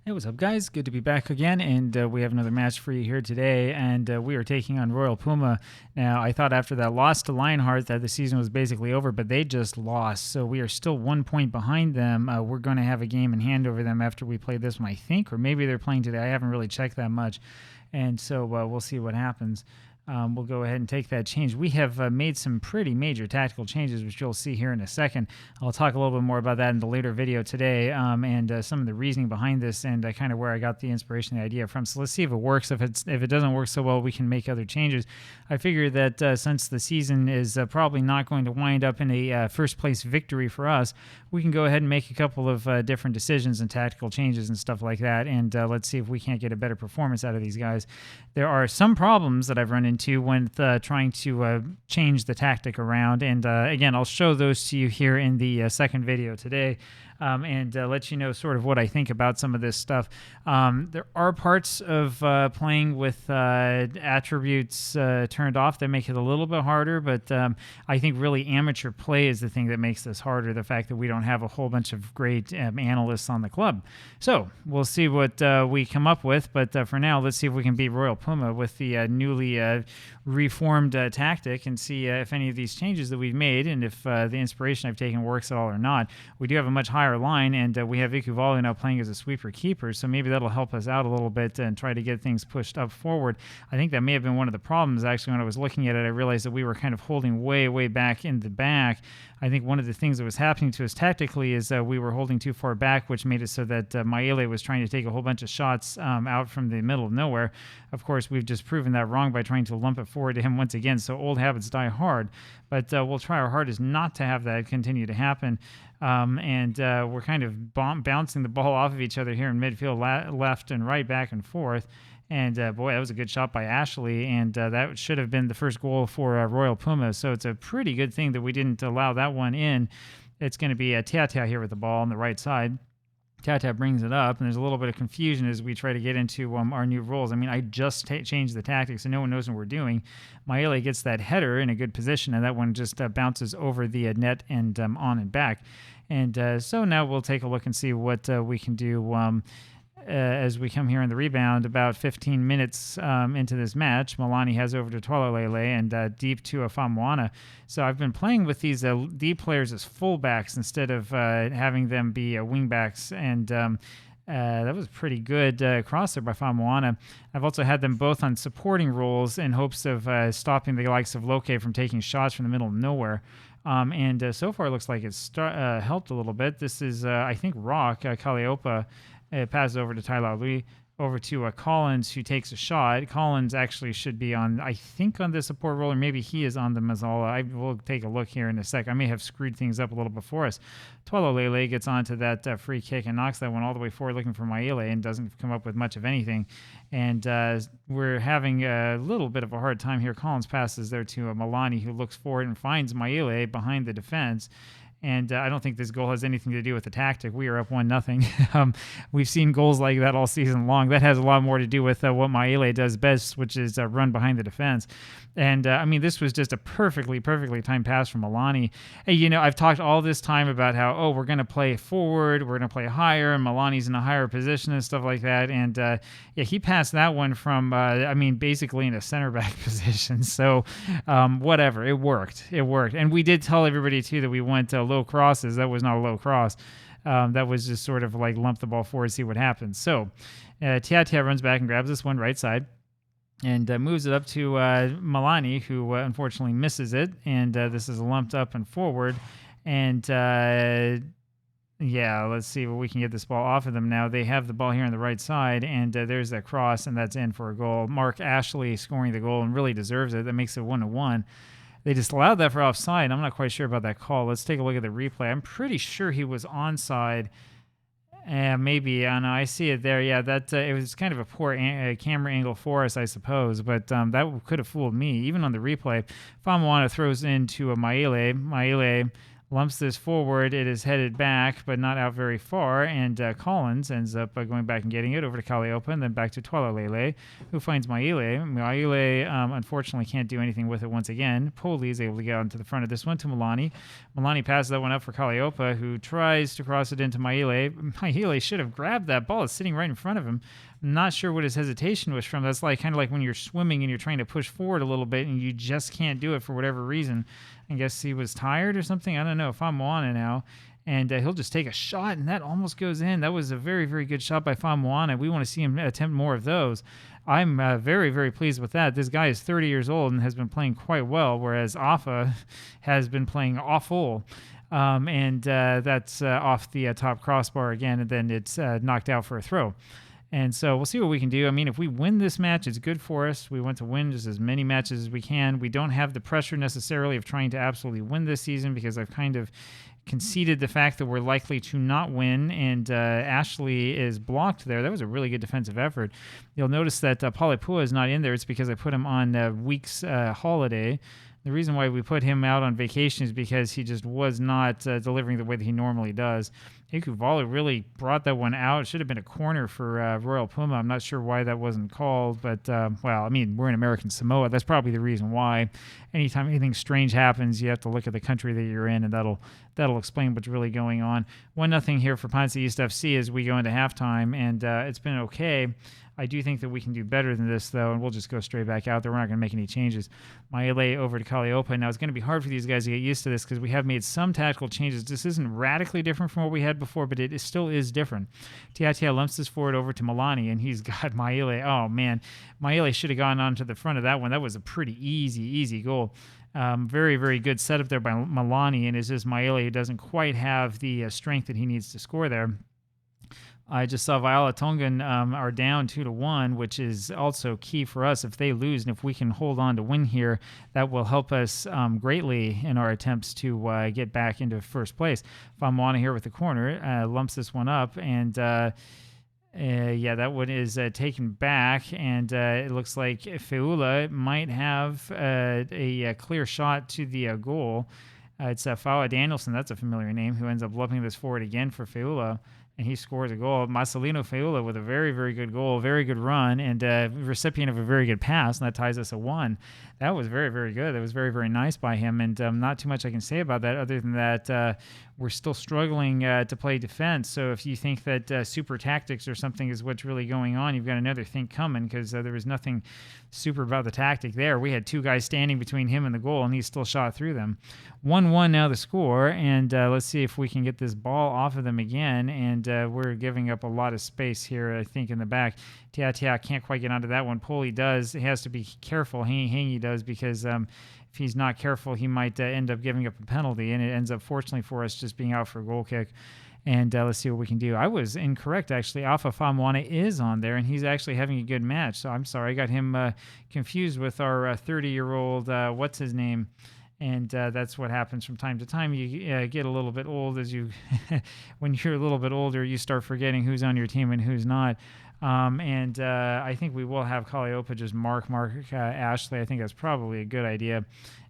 Hey, what's up, guys? Good to be back again, and we have another match for you here today, and we are taking on Royal Puma. Now, I thought after that loss to Lionheart that the season was basically over, but they just lost, so we are still 1 point behind them. We're going to have a game in hand over them after we play this one, I think, or maybe they're playing today. I haven't really checked that much, and so we'll see what happens. We'll go ahead and take that change. We have made some pretty major tactical changes, which you'll see here in a second. I'll talk a little bit more about that in the later video today, and some of the reasoning behind this, and kind of where I got the inspiration, the idea from. So let's see if it works. If it doesn't work so well, we can make other changes. I figure that since the season is probably not going to wind up in a first place victory for us, we can go ahead and make a couple of different decisions and tactical changes and stuff like that, and let's see if we can't get a better performance out of these guys. There are some problems that I've run into when trying to change the tactic around, and again, I'll show those to you here in the second video today, and let you know sort of what I think about some of this stuff. There are parts of playing with attributes turned off that make it a little bit harder, but I think really amateur play is the thing that makes this harder, the fact that we don't have a whole bunch of great analysts on the club. So we'll see what we come up with, but for now, let's see if we can beat Royal Puma with the newly reformed tactic, and see if any of these changes that we've made and if the inspiration I've taken works at all or not. We do have a much higher line, and we have Ikuvalu now playing as a sweeper keeper, so maybe that'll help us out a little bit and try to get things pushed up forward. I think that may have been one of the problems. Actually, when I was looking at it, I realized that we were kind of holding way back in the back. I think one of the things that was happening to us tactically is we were holding too far back, which made it so that Maele was trying to take a whole bunch of shots out from the middle of nowhere. Of course, we've just proven that wrong by trying to lump it forward to him once again, so old habits die hard. But we'll try our hardest not to have that continue to happen. And we're kind of bouncing the ball off of each other here in midfield, left and right, back and forth. And boy, that was a good shot by Ashley, and that should have been the first goal for Royal Puma. So it's a pretty good thing that we didn't allow that one in. It's going to be Tia here with the ball on the right side. Tia brings it up, and there's a little bit of confusion as we try to get into our new roles. I mean, I just changed the tactics, and no one knows what we're doing. Maele gets that header in a good position, and that one just bounces over the net and on and back. And so now we'll take a look and see what we can do as we come here in the rebound. About 15 minutes into this match, Milani has over to Twalalele and deep to Famuana. So I've been playing with these deep players as fullbacks instead of having them be wingbacks, and that was pretty good cross there by Famuana. I've also had them both on supporting roles in hopes of stopping the likes of Loke from taking shots from the middle of nowhere. And so far it looks like it's helped a little bit. This is, I think, Rock, Kaleopa. It passes over to Tyler Lee, over to Collins, who takes a shot. Collins actually should be on, I think, on the support role, or maybe he is on the Mazzala. I will take a look here in a sec. I may have screwed things up a little before us. Lele gets onto that free kick and knocks that one all the way forward looking for Maele, and doesn't come up with much of anything. And we're having a little bit of a hard time here. Collins passes there to Milani, who looks forward and finds Maele behind the defense. And I don't think this goal has anything to do with the tactic. We are up 1-0. We've seen goals like that all season long. That has a lot more to do with what Maele does best, which is run behind the defense. And I mean, this was just a perfectly timed pass from Milani. Hey, you know, I've talked all this time about how, we're going to play forward, we're going to play higher, and Milani's in a higher position and stuff like that. And yeah, he passed that one from, basically in a center back position. So whatever, it worked. And we did tell everybody too that we went low crosses. That was not a low cross. That was just sort of like lump the ball forward, see what happens. So Tia runs back and grabs this one right side and moves it up to Milani, who unfortunately misses it. And this is lumped up and forward. And yeah, let's see what we can get this ball off of them now. They have the ball here on the right side, and there's that cross, and that's in for a goal. Mark Ashley scoring the goal and really deserves it. That makes it 1-1. They just allowed that for offside. I'm not quite sure about that call. Let's take a look at the replay. I'm pretty sure he was onside. Maybe. I know. I see it there. Yeah, that it was kind of a poor camera angle for us, I suppose. But that could have fooled me. Even on the replay, Famuana throws into a Maele. Maele lumps this forward. It is headed back, but not out very far, and Collins ends up going back and getting it over to Kalliope, and then back to Tualalele, who finds Maile. Maile, unfortunately, can't do anything with it once again. Poli is able to get onto the front of this one to Milani. Milani passes that one up for Kalliope, who tries to cross it into Maile. Maile should have grabbed that ball. It's sitting right in front of him. I'm not sure what his hesitation was from. That's kind of like when you're swimming and you're trying to push forward a little bit and you just can't do it for whatever reason. I guess he was tired or something. I don't know. If I'm Moana now, and he'll just take a shot, and that almost goes in. That was a very, very good shot by Famuana. We want to see him attempt more of those. I'm very, very pleased with that. This guy is 30 years old and has been playing quite well, whereas Afa has been playing awful. And that's off the top crossbar again, and then it's knocked out for a throw. And so we'll see what we can do. I mean, if we win this match, it's good for us. We want to win just as many matches as we can. We don't have the pressure necessarily of trying to absolutely win this season because I've kind of conceded the fact that we're likely to not win, and Ashley is blocked there. That was a really good defensive effort. You'll notice that Palipua is not in there. It's because I put him on week's holiday. The reason why we put him out on vacation is because he just was not delivering the way that he normally does. Ikuvala really brought that one out. It should have been a corner for Royal Puma. I'm not sure why that wasn't called, but, well, I mean, we're in American Samoa. That's probably the reason why. Anytime anything strange happens, you have to look at the country that you're in, and that'll explain what's really going on. 1-0 here for PanSa East FC as we go into halftime, and it's been okay. I do think that we can do better than this, though, and we'll just go straight back out there. We're not going to make any changes. Maile over to Kalliope. Now, it's going to be hard for these guys to get used to this because we have made some tactical changes. This isn't radically different from what we had before, but it still is different. Tiatia lumps this forward over to Milani, and he's got Maile. Oh, man. Maile should have gone on to the front of that one. That was a pretty easy goal. Very, very good setup there by Milani, and it's just Maile who doesn't quite have the strength that he needs to score there. I just saw Viola Tongan are down 2-1, which is also key for us. If they lose and if we can hold on to win here, that will help us greatly in our attempts to get back into first place. Famuana here with the corner, lumps this one up, and yeah, that one is taken back, and it looks like Feula might have a clear shot to the goal. It's Fawa Danielson, that's a familiar name, who ends up lumping this forward again for Feula. And he scores a goal. Marcelino Feula with a very, very good goal, very good run, and recipient of a very good pass, and that ties us at 1. That was very, very good. That was very, very nice by him, and not too much I can say about that other than that we're still struggling to play defense. So if you think that super tactics or something is what's really going on, you've got another thing coming because there was nothing super about the tactic there. We had 2 guys standing between him and the goal, and he still shot through them. 1-1 now the score, and let's see if we can get this ball off of them again, and we're giving up a lot of space here, I think, in the back. Tia can't quite get onto that one. Poli does. He has to be careful. Hangy does, because if he's not careful, he might end up giving up a penalty, and it ends up, fortunately for us, just being out for a goal kick. And let's see what we can do. I was incorrect, actually. Alpha Famuana is on there, and he's actually having a good match. So I'm sorry. I got him confused with our 30-year-old, what's his name? And that's what happens from time to time. You get a little bit old as you, when you're a little bit older, you start forgetting who's on your team and who's not. And I think we will have Kalliope just mark Ashley. I think that's probably a good idea.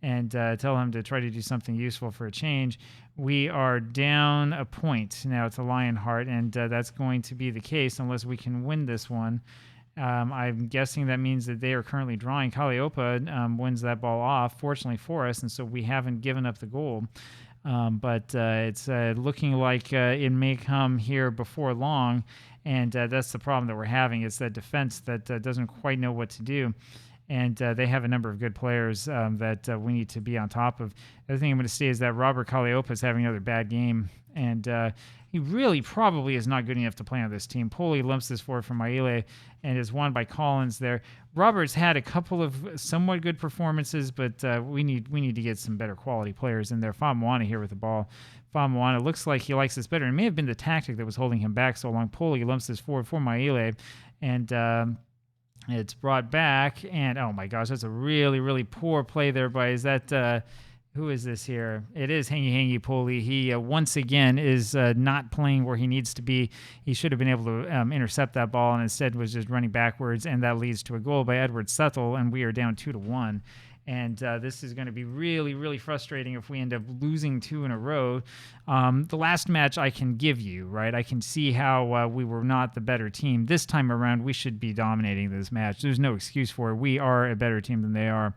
And tell him to try to do something useful for a change. We are down a point now to Lionheart, and that's going to be the case unless we can win this one. I'm guessing that means that they are currently drawing. Kalliope wins that ball off, fortunately for us, and so we haven't given up the goal. But it's looking like it may come here before long, and that's the problem that we're having. It's that defense that doesn't quite know what to do. And they have a number of good players that we need to be on top of. The other thing I'm going to say is that Robert Kalliope is having another bad game, and he really probably is not good enough to play on this team. Poli lumps this forward from Maile and is won by Collins there. Robert's had a couple of somewhat good performances, but we need to get some better quality players in there. Famuana here with the ball. Famuana looks like he likes this better. It may have been the tactic that was holding him back so long. Poli lumps this forward for Maile, and it's brought back, and oh my gosh, that's a really, really poor play there by, is that, who is this here? It is Hangy Poli. He, once again, is not playing where he needs to be. He should have been able to intercept that ball, and instead was just running backwards, and that leads to a goal by Edward Suttle, and we are down 2-1. And this is going to be really, really frustrating if we end up losing 2 in a row. The last match I can give you, right? I can see how we were not the better team. This time around, we should be dominating this match. There's no excuse for it. We are a better team than they are.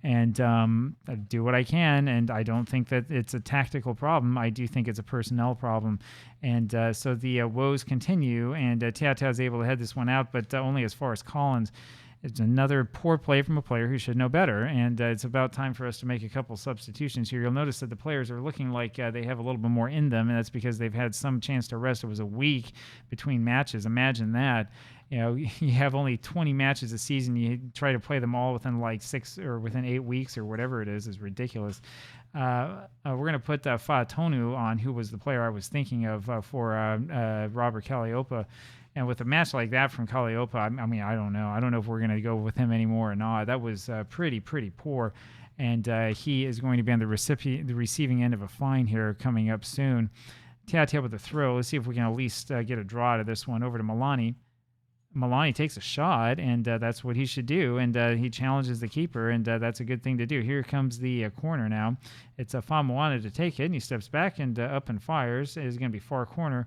And I do what I can, and I don't think that it's a tactical problem. I do think it's a personnel problem. And so the woes continue, and Teata is able to head this one out, but only as far as Collins. It's another poor play from a player who should know better, and it's about time for us to make a couple substitutions here. You'll notice that the players are looking like they have a little bit more in them, and that's because they've had some chance to rest. It was a week between matches. Imagine that. You know, you have only 20 matches a season. You try to play them all within like 6 or within 8 weeks or whatever it is ridiculous. We're going to put Fa'atonu on, who was the player I was thinking of for Robert Kalliopa. And with a match like that from Kalliopa, I mean, I don't know. I don't know if we're going to go with him anymore or not. That was pretty poor. And he is going to be on the receiving end of a fine here coming up soon. Teatea with a throw. Let's see if we can at least get a draw out of this one. Over to Milani. Milani takes a shot, and that's what he should do. And he challenges the keeper, and that's a good thing to do. Here comes the corner now. It's a Famoana to take it, and he steps back and up and fires. It's going to be far corner.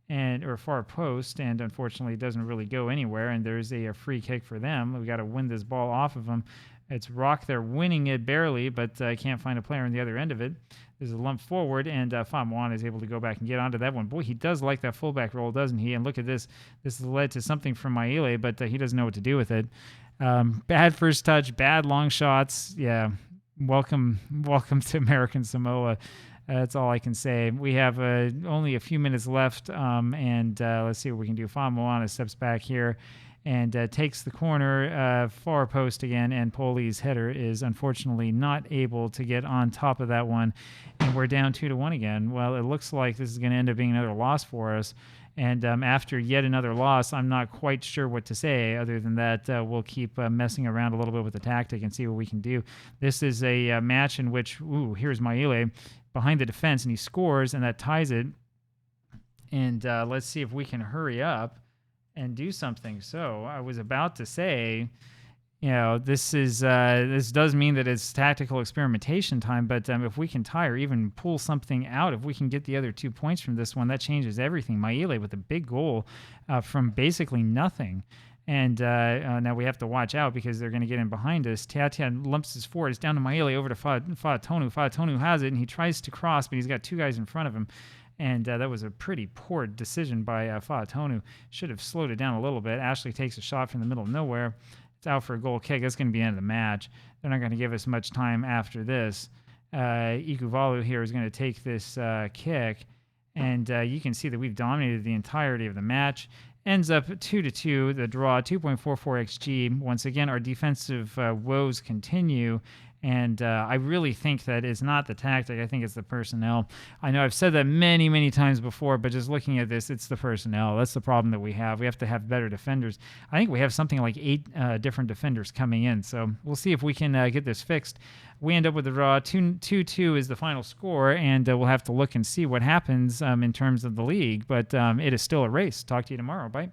Or far post, and unfortunately it doesn't really go anywhere, and there's a free kick for them. We got to win this ball off of them. It's Rock. They're winning it barely, but can't find a player on the other end of it. There's a lump forward, and Famuan is able to go back and get onto that one. Boy, he does like that fullback role, doesn't he? And look at this. This has led to something from Maile, but he doesn't know what to do with it. Bad first touch, bad long shots. Yeah, welcome to American Samoa. That's all I can say. We have only a few minutes left, and let's see what we can do. Famoana steps back here and takes the corner, far post again, and Poli's header is unfortunately not able to get on top of that one, and we're down 2-1 again. Well, it looks like this is going to end up being another loss for us, and after yet another loss, I'm not quite sure what to say other than that we'll keep messing around a little bit with the tactic and see what we can do. This is a match in which, here's Maile behind the defense, and he scores, and that ties it. And let's see if we can hurry up and do something. So I was about to say, this does mean that it's tactical experimentation time, but if we can tie or even pull something out, if we can get the other 2 points from this one, that changes everything. Maile with a big goal from basically nothing. And now we have to watch out because they're going to get in behind us. Teatea lumps his forward. It's down to Maile over to Fa'atonu. Fa'atonu has it, and he tries to cross, but he's got 2 guys in front of him. And that was a pretty poor decision by Fa'atonu. Should have slowed it down a little bit. Ashley takes a shot from the middle of nowhere. It's out for a goal kick. That's going to be the end of the match. They're not going to give us much time after this. Ikuvalu here is going to take this kick. And you can see that we've dominated the entirety of the match. Ends up 2-2, the draw, 2.44 XG. Once again, our defensive woes continue, and I really think that it's not the tactic. I think it's the personnel. I know I've said that many, many times before, but just looking at this, it's the personnel. That's the problem that we have. We have to have better defenders. I think we have something like 8 different defenders coming in, so we'll see if we can get this fixed. We end up with the draw. 2-2 is the final score, and we'll have to look and see what happens in terms of the league, but it is still a race. Talk to you tomorrow. Bye.